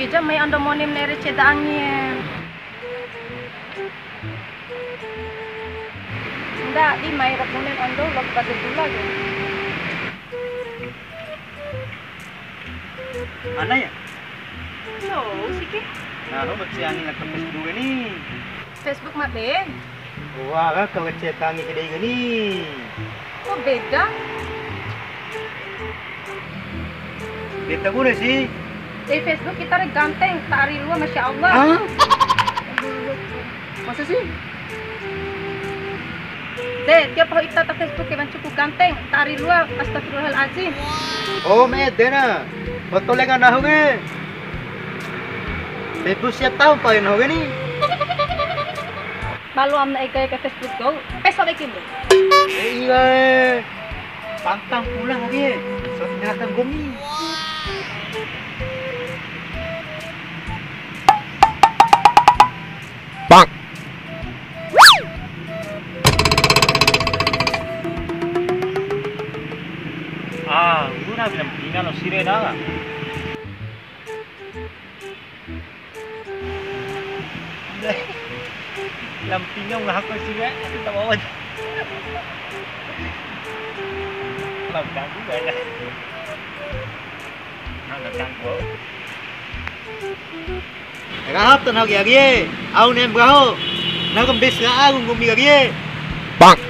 beja may ando monim nere cedaangnya. Nda di may rapunen ando log padula ge. Mana ya? So, sige. Nah, lo bersiangin ke Facebook ini. Facebook mah be. Wah, kalau cetangi kedai gini. Oh, beda. Beta gue sih. Di Facebook kita rek ganteng, tari lu Masya Allah. Hah? Masa sih? Deh, tiap hari kita tak Facebook kan cukup ganteng, tari lu astagfirullahalazim. Oh, medena. Betul kan dah hoge. Facebook siap tahu pa yun hoge nih. Malu amna ikay ke Facebook go. Peso ikim bro. Iya. Pantang pulang hoge. So tinggalkan gomi. Bang. Ah, guna bilang tinggal lo sirena. Lampingnya ngahak sih ya, kita bawa. Lampang juga ya. Nggak kanggo. Rahap tanah lagi, au nem braho. Nak kembis ra aku ngumi lagi. Bang.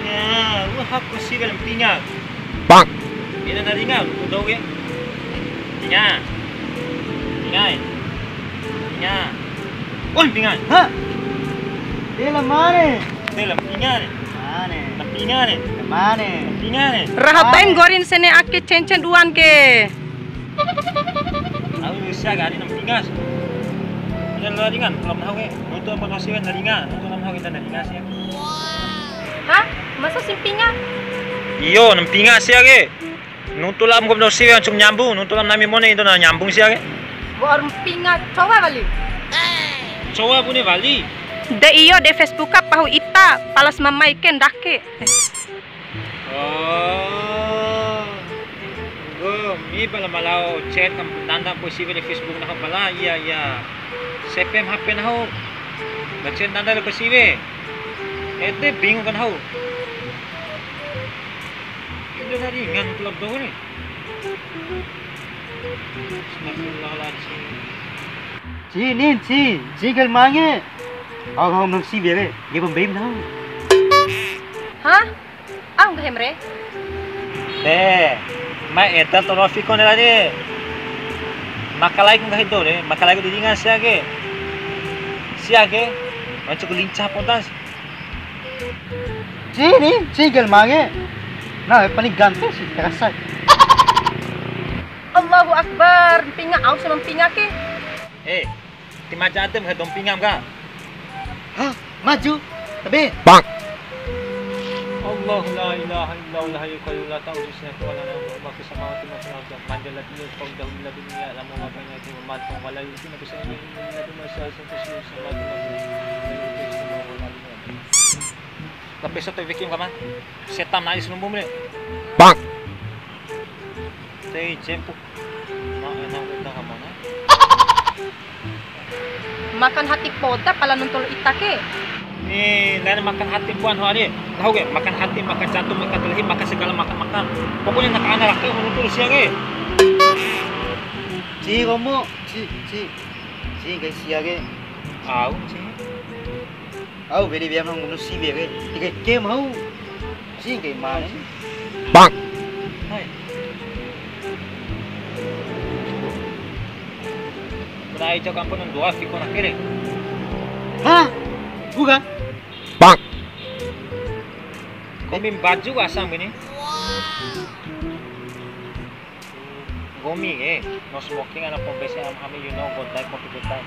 Ya, ngahak sih lampingnya. Bang. Ini naringan, udah ya. Tinggal. Tinggal. Tinggal. Oh, pingan. Ha? Dia lemane. Dia lempingan. Mane. Lempingan ni. Mane. Lempingan ni. Rahatain gorin sene ake cencen duan ke. Aku bisa gani lempingas. Ini laringan, belum tahu ke. Untuk apa kau siapa laringan? Untuk nama kita laringan sih. Hah? Masa simpinga? Iyo, lempingas sih ke. Nutulam kau dosi yang cung nyambung, nutulam nami mana itu na nyambung sih ke. Buat pinga coba kali. Coba punya Bali. De iyo de Facebook pahu ita palas mamai ken dake. Oh. Go, mi pala malau chat kam nanda posible di Facebook na pala. Iya iya. Sepem HP na ho. Bacen nanda le posible. Ete bingung kan ho. Itu tadi ngan klub do ni. Bismillahirrahmanirrahim. Ci gal mange. Aw hom nang si bere, ye bom beim na. Hah? Ah nggak hemre? Mai eta trofi kon lagi. Makalai kung kahit dole, makalai ko didingan siya ke. Siya ke, macam lincah pontas. Ci gal mange. Nah, paling ganteng sih terasa. Allahu Akbar, pinga au sama pinga ke. Timaja atem ke dompingam ka? Hah? Maju? Tapi? Bang. Allah la ilaha illallah hayyul qayyum la ta'khudhuhu wa la nawm ma fis samawati wa ma fil ardi man dhal ladzi yashfa'u illa bi idhnihi ya'lamu ma bayna aydihim wa ma khalfahum wa la yuhituna bi shay'in min ilmihi illa bima sha'a. Tapi satu bikin kaman. Setam nais lumbu mre. Bang. Tei jempu. Ma enak udah kamana? Makan hati poda pala nuntul ita ke. Lain makan hati puan hari. Tahu ke? Makan hati, makan jantung, makan telhi, makan segala makan. Pokoknya nak anak laki menutul siang ke. Ci kamu, ci guys siang ke. Au, ci. Au, beri biar orang ngurus si biar ke. Tiga game au. Ci ke mana? Bang. Hai. Berai cakap pun dua fikon akhirnya. Hah? Bukan? Bang. Gomi baju asam ini. Gomi no smoking anak pembesi am kami you know god like kopi good time.